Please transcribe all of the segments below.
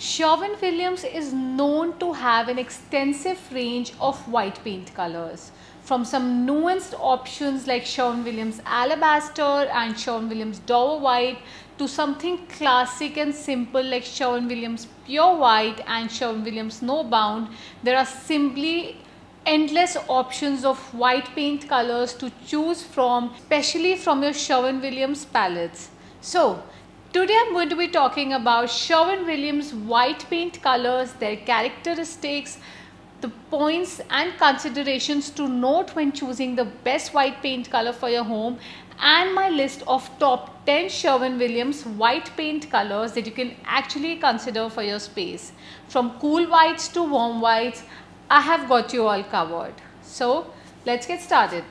Sherwin Williams is known to have an extensive range of white paint colors, from some nuanced options like Sherwin Williams Alabaster and Sherwin Williams Dover White to something classic and simple like Sherwin Williams Pure White and Sherwin Williams Snowbound. There are simply endless options of white paint colors to choose from, especially from your Sherwin Williams palettes. So today I'm going to be talking about Sherwin Williams white paint colors, their characteristics, the points and considerations to note when choosing the best white paint color for your home, and my list of top 10 Sherwin Williams white paint colors that you can actually consider for your space. From cool whites to warm whites, I have got you all covered. So let's get started.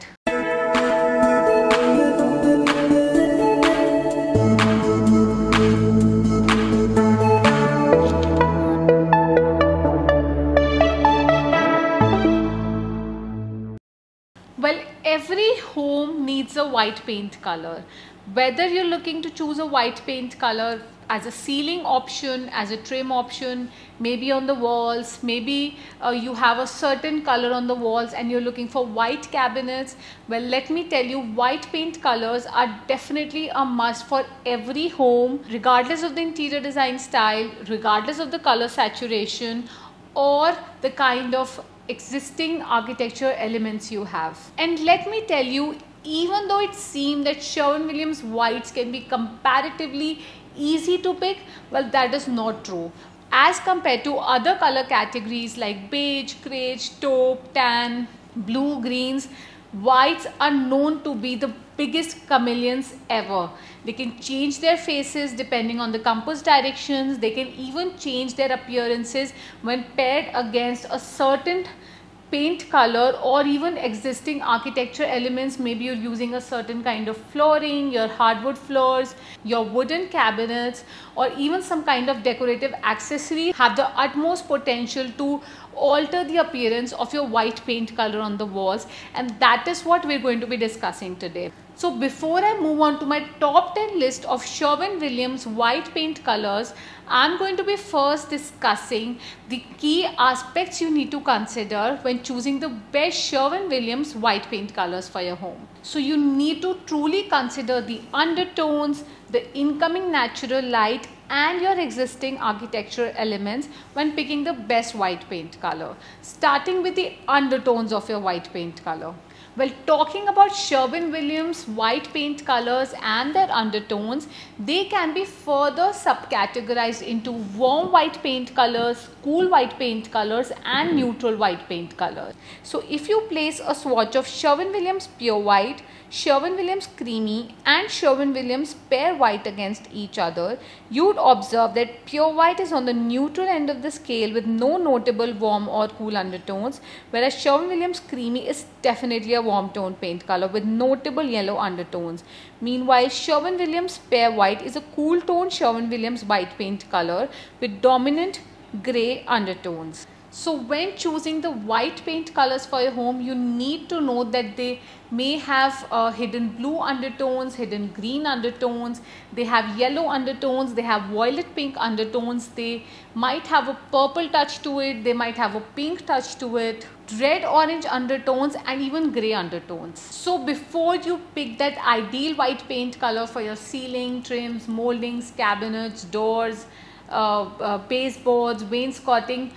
Well, every home needs a white paint color. Whether you're looking to choose a white paint color as a ceiling option, as a trim option, maybe on the walls, maybe you have a certain color on the walls and you're looking for white cabinets, well, let me tell you, white paint colors are definitely a must for every home, regardless of the interior design style, regardless of the color saturation or the kind of existing architecture elements you have. And let me tell you, even though it seemed that Sherwin Williams whites can be comparatively easy to pick, well, that is not true. As compared to other color categories like beige, creche, taupe, tan, blue, greens, whites are known to be the biggest chameleons ever. They can change their faces depending on the compass directions. They can even change their appearances when paired against a certain paint color or even existing architecture elements. Maybe you're using a certain kind of flooring, your hardwood floors, your wooden cabinets, or even some kind of decorative accessory have the utmost potential to alter the appearance of your white paint color on the walls, and that is what we're going to be discussing today. So before I move on to my top 10 list of Sherwin Williams white paint colors, I'm going to be first discussing the key aspects you need to consider when choosing the best Sherwin Williams white paint colors for your home. So you need to truly consider the undertones, the incoming natural light and your existing architectural elements when picking the best white paint color, starting with the undertones of your white paint color. Well, talking about Sherwin Williams white paint colors and their undertones, they can be further subcategorized into warm white paint colors, cool white paint colors and neutral white paint colors. So if you place a swatch of Sherwin Williams Pure White, Sherwin Williams Creamy and Sherwin Williams Pear White against each other, you'd observe that Pure White is on the neutral end of the scale with no notable warm or cool undertones, whereas Sherwin Williams Creamy is definitely a warm tone paint color with notable yellow undertones. Meanwhile, Sherwin Williams Pear White is a cool tone Sherwin Williams white paint color with dominant grey undertones. So when choosing the white paint colors for your home, you need to know that they may have hidden blue undertones, hidden green undertones, they have yellow undertones, they have violet pink undertones, they might have a purple touch to it, they might have a pink touch to it, red orange undertones and even grey undertones. So before you pick that ideal white paint color for your ceiling, trims, moldings, cabinets, doors, baseboards, wainscoting,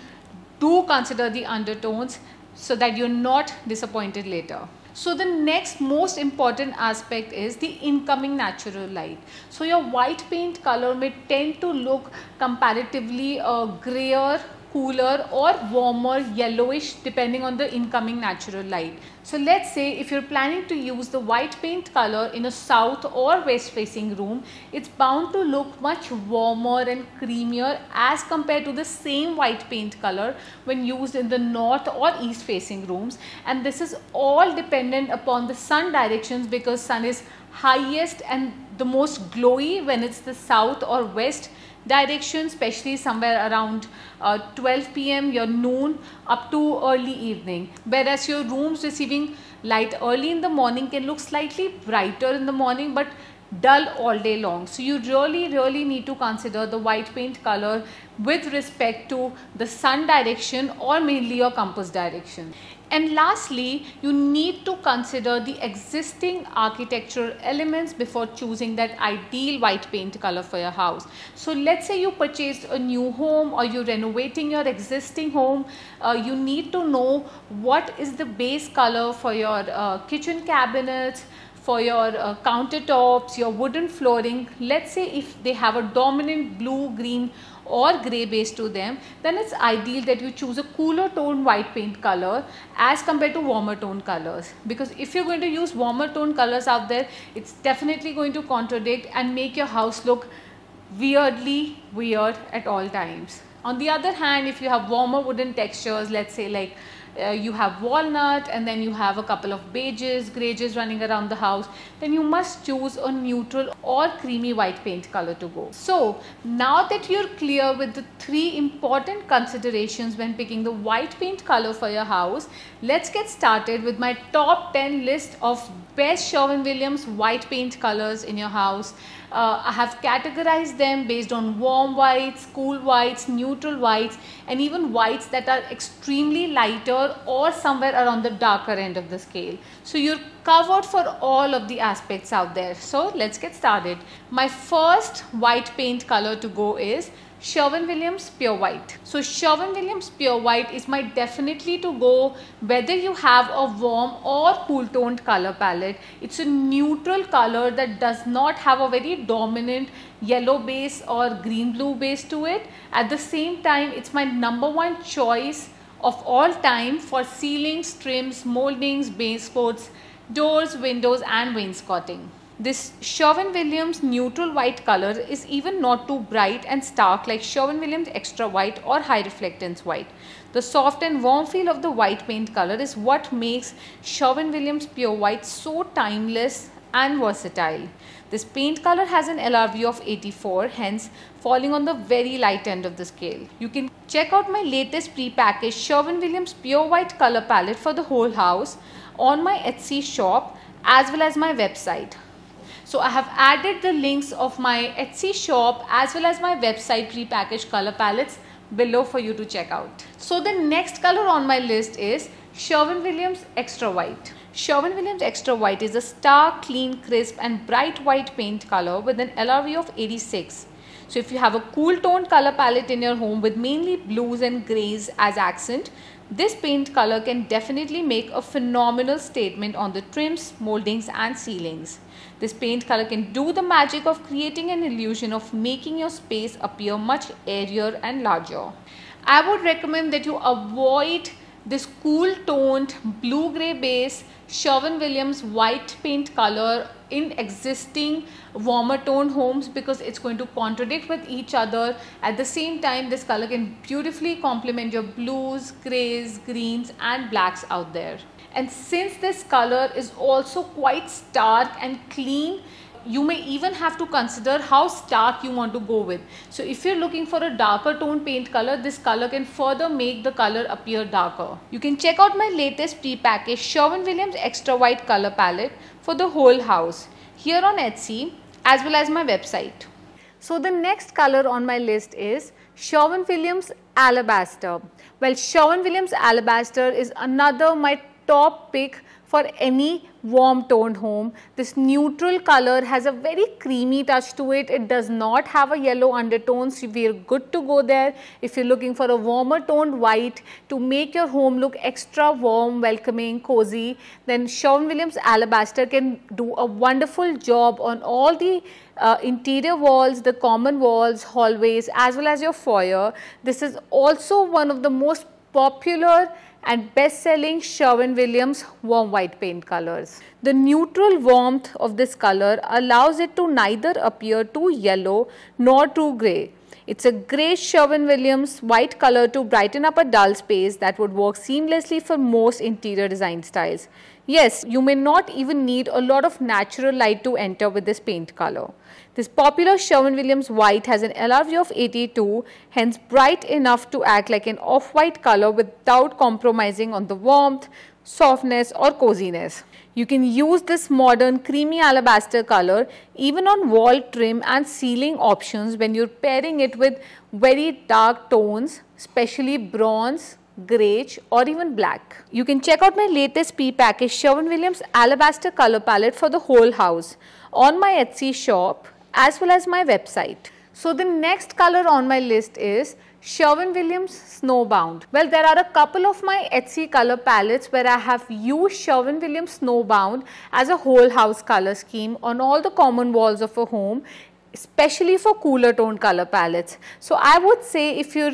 do consider the undertones so that you're not disappointed later. So the next most important aspect is the incoming natural light. So your white paint color may tend to look comparatively grayer, cooler or warmer yellowish depending on the incoming natural light. So let's say if you're planning to use the white paint color in a south or west facing room, it's bound to look much warmer and creamier as compared to the same white paint color when used in the north or east facing rooms, and this is all dependent upon the sun directions because sun is highest and the most glowy when it's the south or west direction, especially somewhere around 12 p.m. your noon up to early evening, whereas your rooms receiving light early in the morning can look slightly brighter in the morning, but dull all day long. So you really need to consider the white paint color with respect to the sun direction or mainly your compass direction. And lastly, you need to consider the existing architectural elements before choosing that ideal white paint color for your house. So let's say you purchased a new home or you're renovating your existing home. You need to know what is the base color for your kitchen cabinets, for your countertops, your wooden flooring. Let's say if they have a dominant blue, green or grey base to them, then it's ideal that you choose a cooler tone white paint color as compared to warmer tone colors. Because if you're going to use warmer tone colors out there, it's definitely going to contradict and make your house look weirdly weird at all times. On the other hand, if you have warmer wooden textures, let's say like you have walnut and then you have a couple of beiges, greys running around the house, then you must choose a neutral or creamy white paint color to go. So now that you're clear with the 3 important considerations when picking the white paint color for your house, let's get started with my top 10 list of best Sherwin Williams white paint colors in your house. I have categorized them based on warm whites, cool whites, neutral whites, and even whites that are extremely lighter or somewhere around the darker end of the scale. So you're covered for all of the aspects out there. So let's get started. My first white paint color to go is Sherwin Williams Pure White. So Sherwin Williams Pure White is my definitely to go whether you have a warm or cool toned color palette. It's a neutral color that does not have a very dominant yellow base or green blue base to it. At the same time, it's my #1 choice of all time for ceilings, trims, moldings, baseboards, doors, windows and wainscoting. This Sherwin Williams neutral white color is even not too bright and stark like Sherwin Williams extra white or high reflectance white. The soft and warm feel of the white paint color is what makes Sherwin Williams Pure White so timeless and versatile. This paint color has an LRV of 84, hence falling on the very light end of the scale. You can check out my latest pre-packaged Sherwin Williams Pure White color palette for the whole house on my Etsy shop as well as my website. So I have added the links of my Etsy shop as well as my website pre-packaged color palettes below for you to check out. So the next color on my list is Sherwin Williams Extra White. Sherwin Williams Extra White is a stark, clean, crisp and bright white paint color with an LRV of 86. So if you have a cool toned color palette in your home with mainly blues and greys as accent, this paint color can definitely make a phenomenal statement on the trims, moldings and ceilings. This paint color can do the magic of creating an illusion of making your space appear much airier and larger. I would recommend that you avoid this cool toned blue-grey base Sherwin Williams white paint color in existing warmer toned homes because it's going to contradict with each other. At the same time, this color can beautifully complement your blues, greys, greens and blacks out there. And since this color is also quite stark and clean, you may even have to consider how stark you want to go with. So if you're looking for a darker tone paint color, this color can further make the color appear darker. You can check out my latest pre-packaged Sherwin Williams Extra White color palette for the whole house here on Etsy as well as my website. So the next color on my list is Sherwin Williams Alabaster. Well, Sherwin Williams Alabaster is another my top pick for any warm toned home. This neutral color has a very creamy touch to it. It does not have a yellow undertone, so we are good to go there. If you're looking for a warmer toned white to make your home look extra warm, welcoming, cozy, then Sherwin Williams Alabaster can do a wonderful job on all the interior walls, the common walls, hallways as well as your foyer. This is also one of the most popular and best-selling Sherwin Williams warm white paint colors. The neutral warmth of this color allows it to neither appear too yellow nor too grey. It's a great Sherwin Williams white color to brighten up a dull space that would work seamlessly for most interior design styles. Yes, you may not even need a lot of natural light to enter with this paint color. This popular Sherwin Williams white has an LRV of 82, hence bright enough to act like an off-white color without compromising on the warmth, softness or coziness. You can use this modern creamy alabaster color even on wall trim and ceiling options when you're pairing it with very dark tones, especially bronze, greige or even black. You can check out my latest pre-packaged Sherwin Williams alabaster color palette for the whole house on my Etsy shop as well as my website. So the next color on my list is Sherwin Williams Snowbound. Well, there are a couple of my Etsy color palettes where I have used Sherwin Williams Snowbound as a whole house color scheme on all the common walls of a home, especially for cooler tone color palettes. So I would say if you're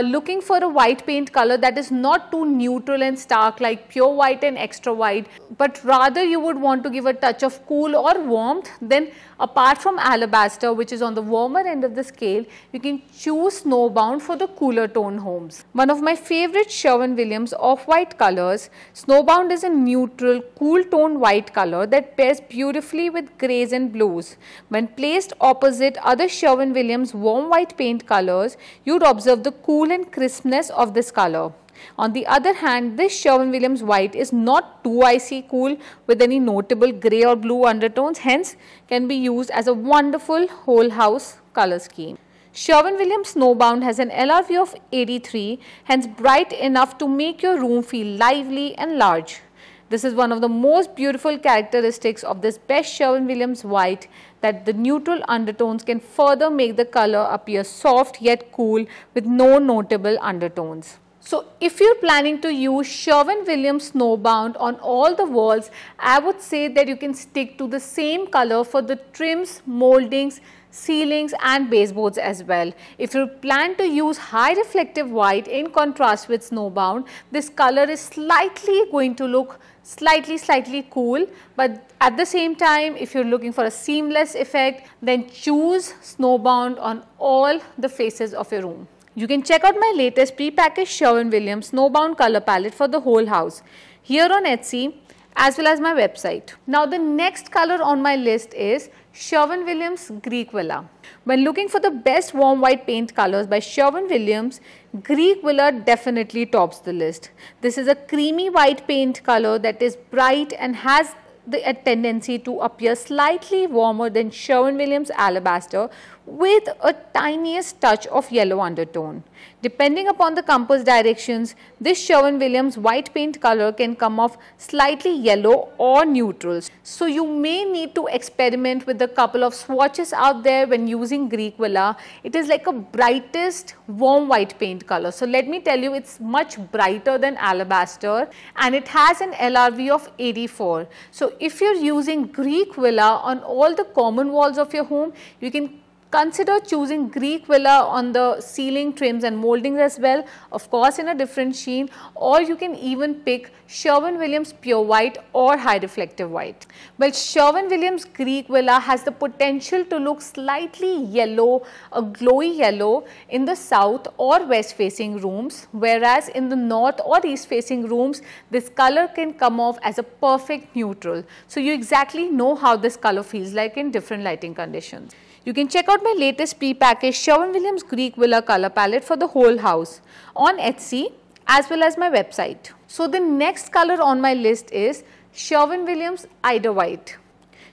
looking for a white paint color that is not too neutral and stark like pure white and extra white, but rather you would want to give a touch of cool or warmth, then apart from alabaster, which is on the warmer end of the scale, you can choose Snowbound for the cooler tone homes. One of my favorite Sherwin Williams off-white colors, Snowbound is a neutral, cool tone white color that pairs beautifully with greys and blues. When placed opposite other Sherwin Williams warm white paint colors, you'd observe the cool and crispness of this color. On the other hand, this Sherwin Williams white is not too icy cool with any notable grey or blue undertones, hence can be used as a wonderful whole house color scheme. Sherwin Williams Snowbound has an LRV of 83, hence bright enough to make your room feel lively and large. This is one of the most beautiful characteristics of this best Sherwin Williams white, that the neutral undertones can further make the color appear soft yet cool with no notable undertones. So if you're planning to use Sherwin Williams Snowbound on all the walls, I would say that you can stick to the same color for the trims, moldings, ceilings and baseboards as well. If you plan to use high reflective white in contrast with Snowbound, this color is slightly going to look slightly cool, but at the same time, if you're looking for a seamless effect, then choose Snowbound on all the faces of your room. You can check out my latest pre-packaged Sherwin Williams Snowbound color palette for the whole house here on Etsy as well as my website. Now the next color on my list is Sherwin Williams Greek Villa. When looking for the best warm white paint colors by Sherwin Williams, Greek Villa definitely tops the list. This is a creamy white paint color that is bright and has a tendency to appear slightly warmer than Sherwin Williams Alabaster with a tiniest touch of yellow undertone. Depending upon the compass directions, this Sherwin Williams white paint color can come off slightly yellow or neutrals. So you may need to experiment with a couple of swatches out there when using Greek Villa. It is like a brightest warm white paint color. So let me tell you, it's much brighter than Alabaster and it has an LRV of 84. So if you're using Greek Villa on all the common walls of your home, you can consider choosing Greek Villa on the ceiling trims and moldings as well, of course in a different sheen, or you can even pick Sherwin Williams Pure White or High Reflective White. Well, Sherwin Williams Greek Villa has the potential to look slightly yellow, a glowy yellow in the south or west facing rooms, whereas in the north or east facing rooms, this color can come off as a perfect neutral. So you exactly know how this color feels like in different lighting conditions. You can check out my latest pre-packaged Sherwin Williams Greek Villa color palette for the whole house on Etsy as well as my website. So the next color on my list is Sherwin Williams Ida White.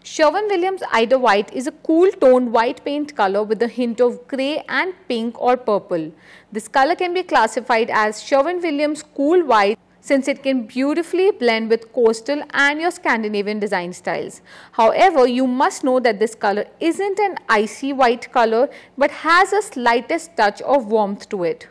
Sherwin Williams Ida White is a cool toned white paint color with a hint of grey and pink or purple. This color can be classified as Sherwin Williams Cool White, since it can beautifully blend with coastal and your Scandinavian design styles. However, you must know that this color isn't an icy white color but has a slightest touch of warmth to it.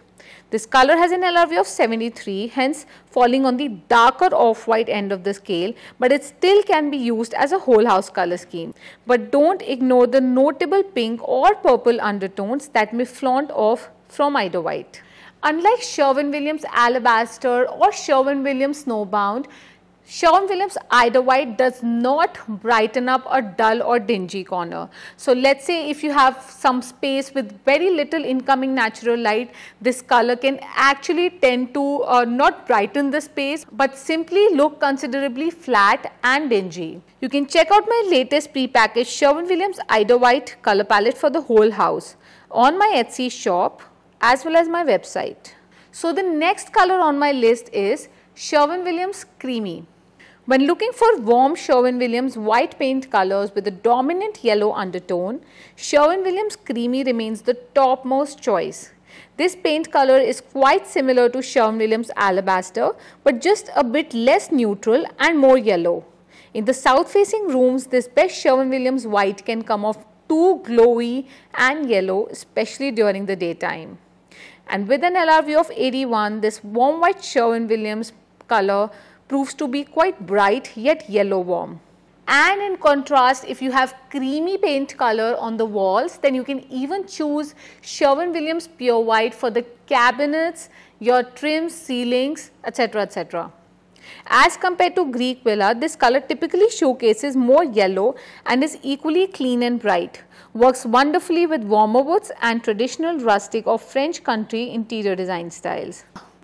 This color has an LRV of 73, hence falling on the darker off-white end of the scale, but it still can be used as a whole house color scheme. But don't ignore the notable pink or purple undertones that may flaunt off from Ida White. Unlike Sherwin Williams Alabaster or Sherwin Williams Snowbound, Sherwin Williams Ida White does not brighten up a dull or dingy corner. So let's say if you have some space with very little incoming natural light, this color can actually tend to not brighten the space but simply look considerably flat and dingy. You can check out my latest pre-packaged Sherwin Williams Ida White color palette for the whole house on my Etsy shop as well as my website. So the next color on my list is Sherwin Williams Creamy. When looking for warm Sherwin Williams white paint colors with a dominant yellow undertone, Sherwin Williams Creamy remains the topmost choice. This paint color is quite similar to Sherwin Williams Alabaster, but just a bit less neutral and more yellow. In the south-facing rooms, this best Sherwin Williams white can come off too glowy and yellow, especially during the daytime. And with an LRV of 81, this warm white Sherwin Williams color proves to be quite bright yet yellow warm. And in contrast, if you have creamy paint color on the walls, then you can even choose Sherwin Williams Pure White for the cabinets, your trims, ceilings, etc. etc. As compared to Greek Villa, this color typically showcases more yellow and is equally clean and bright. Works wonderfully with warmer woods and traditional rustic or French country interior design styles.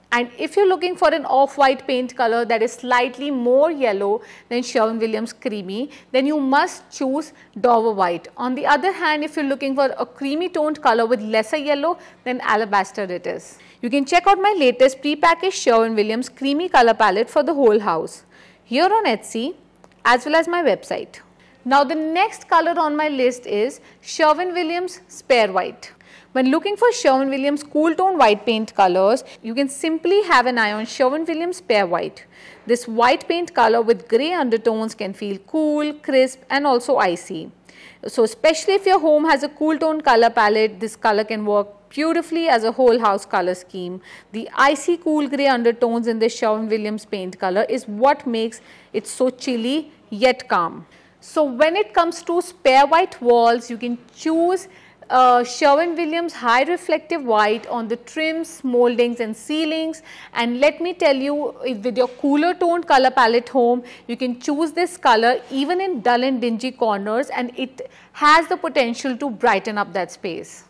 And if you're looking for an off-white paint color that is slightly more yellow than Sherwin Williams Creamy, then you must choose Dover White. On the other hand, if you're looking for a creamy toned color with lesser yellow, then Alabaster it is. You can check out my latest pre-packaged Sherwin Williams Creamy color palette for the whole house here on Etsy as well as my website. Now the next color on my list is Sherwin Williams Spare White. When looking for Sherwin Williams cool tone white paint colors, you can simply have an eye on Sherwin Williams Spare White. This white paint color with grey undertones can feel cool, crisp and also icy. So especially if your home has a cool tone color palette, this color can work beautifully as a whole house color scheme. The icy cool grey undertones in the Sherwin Williams paint color is what makes it so chilly yet calm. So when it comes to spare white walls, you can choose Sherwin Williams high reflective white on the trims, moldings and ceilings, and let me tell you, with your cooler toned color palette home, you can choose this color even in dull and dingy corners, and it has the potential to brighten up that space.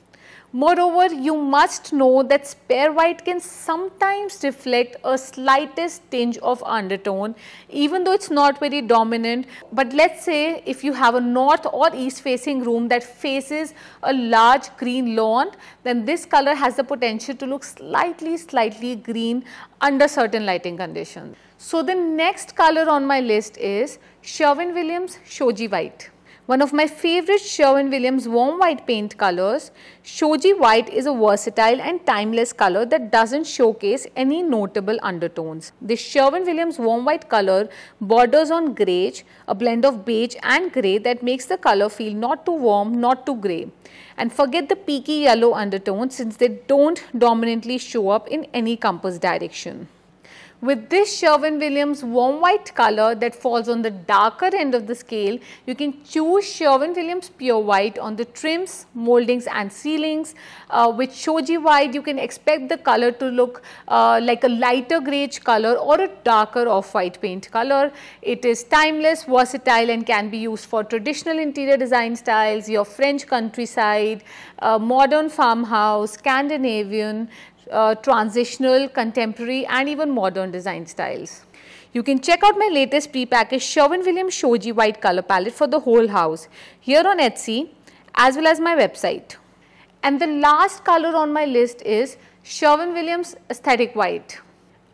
Moreover, you must know that spare white can sometimes reflect a slightest tinge of undertone, even though it's not very dominant. But let's say if you have a north or east facing room that faces a large green lawn, then this color has the potential to look slightly green under certain lighting conditions. So the next color on my list is Sherwin Williams Shoji White. One of my favorite Sherwin Williams warm white paint colors, Shoji White is a versatile and timeless color that doesn't showcase any notable undertones. This Sherwin Williams warm white color borders on greige, a blend of beige and grey that makes the color feel not too warm, not too grey. And forget the peaky yellow undertones since they don't dominantly show up in any compass direction. With this Sherwin Williams warm white color that falls on the darker end of the scale, you can choose Sherwin Williams Pure White on the trims, moldings and ceilings. With Shoji White, you can expect the color to look like a lighter greige color or a darker off-white paint color. It is timeless, versatile and can be used for traditional interior design styles, your French countryside, modern farmhouse, Scandinavian, transitional, contemporary and even modern design styles. You can check out my latest pre-packaged Sherwin Williams Shoji White color palette for the whole house here on Etsy as well as my website. And the last color on my list is Sherwin Williams Aesthetic White.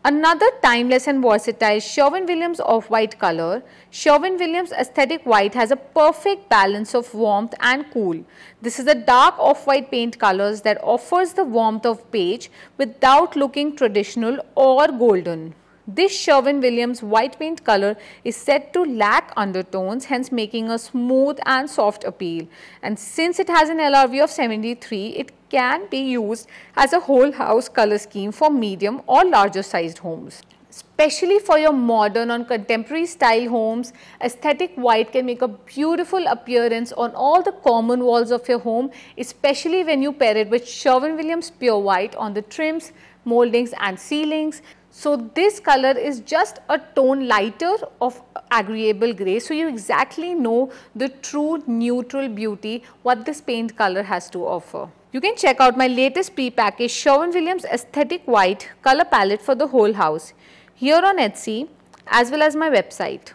Another timeless and versatile Sherwin Williams off-white color, Sherwin Williams Aesthetic White has a perfect balance of warmth and cool. This is a dark off-white paint colors that offers the warmth of beige without looking traditional or golden. This Sherwin Williams white paint color is said to lack undertones, hence making a smooth and soft appeal. And since it has an LRV of 73, it can be used as a whole house color scheme for medium or larger sized homes. Especially for your modern or contemporary style homes, aesthetic white can make a beautiful appearance on all the common walls of your home, especially when you pair it with Sherwin Williams Pure White on the trims, moldings and ceilings. So this color is just a tone lighter of agreeable grey, so you exactly know the true neutral beauty what this paint color has to offer. You can check out my latest pre-packaged Sherwin Williams Aesthetic White color palette for the whole house here on Etsy as well as my website.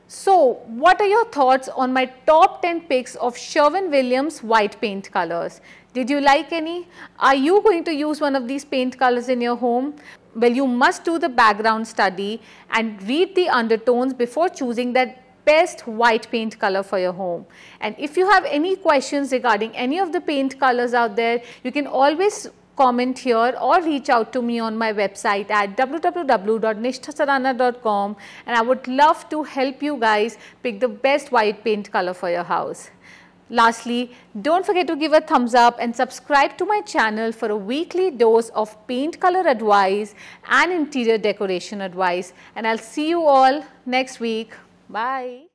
So what are your thoughts on my top 10 picks of Sherwin Williams white paint colors? Did you like any? Are you going to use one of these paint colors in your home? Well, you must do the background study and read the undertones before choosing that best white paint color for your home. And if you have any questions regarding any of the paint colors out there, you can always comment here or reach out to me on my website at www.nishthasadana.com, and I would love to help you guys pick the best white paint color for your house. Lastly, don't forget to give a thumbs up and subscribe to my channel for a weekly dose of paint color advice and interior decoration advice, and I'll see you all next week. Bye.